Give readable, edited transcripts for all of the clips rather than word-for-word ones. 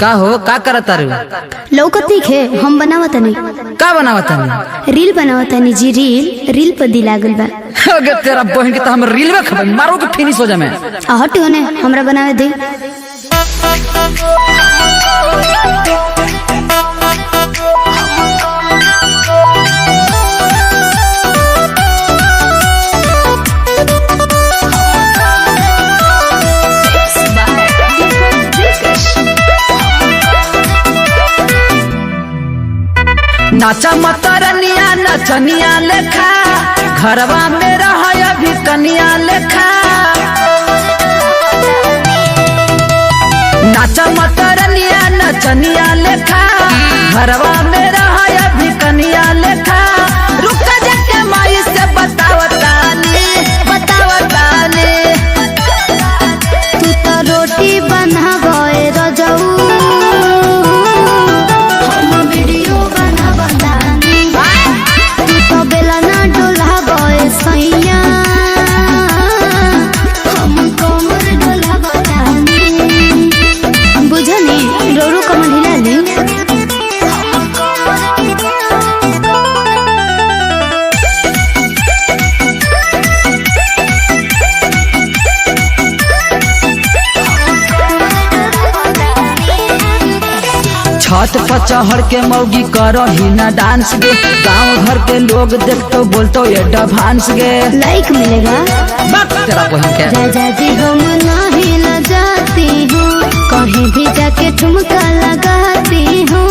का हो का करत तारू? लौकत नहीं खे हम बनावत नहीं। का बनावत है? रील बनावत नहीं जी। रील पर दी लागल बा। अगर तेरा बहन के तो हम रील में खबर मारो के फिनिश हो जा मैं। हट होने हमरा बनावे दे। नाचा मतरनिया नचनिया लेखा घरवा में रह अभी कनिया लेखा। नाचा मतरनिया नचनिया लेखा घरवा में रह अभी कनिया लेखा। रुक जाके माई से बतावतानी तू तो रोटी बनावे रजऊ छत पर चढ़ के मौगी करही ना डांस गे। गाँव घर के लोग देखतो बोलतो ये डांस गे। लाइक मिलेगा तेरा बहन के राजा जी। हम नहीं न जाती हूँ कहीं भी जाके ठुमका लगाती हूँ।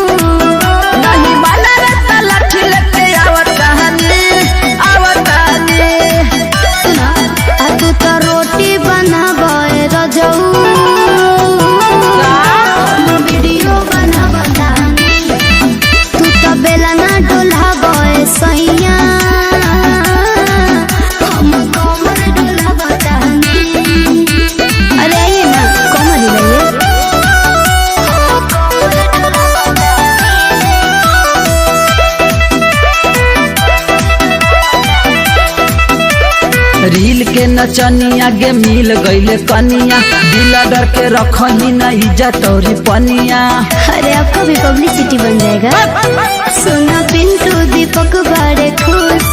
नहीं माना रहता लाठी लेके आवतानी। सुना तू तो रोटी बनावे रजऊ वीडियो बनावतानी। तू तो बेला ना डोलावे सैया हम कमर डोलावतानी। अरे आइए ना कमर हिलाइए। रील के नचनिया गे मिल गईले कनिया। दिल डर के रखही ना इज्जत और पनिया। अरे आपका भी पब्लिसिटी बन जाएगा। सुना पिंटू दीपक बड़े खुश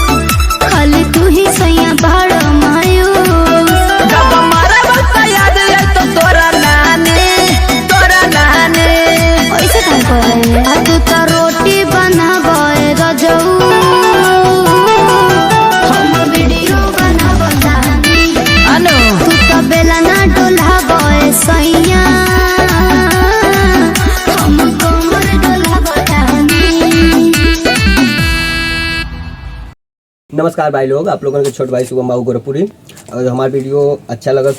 खाली तू ही सैया बड़ा मायूस। जब हमारा वक्त याद आई तो तोरा नानी ऐसे काम कर रहे हैं। तू तो रोटी बनावे रजऊ हम वीडियो बनावतानी। अनु तू तो बेला ना डोलावे सैया हम कमर डोलावतानी। नमस्कार भाई लोग, आप लोगों के छोटे भाई शुभम बाबू गोरखपुरी। अगर हमारा वीडियो अच्छा लगा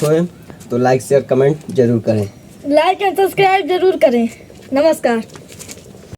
तो लाइक शेयर कमेंट जरूर करें। लाइक एंड सब्सक्राइब जरूर करें। नमस्कार।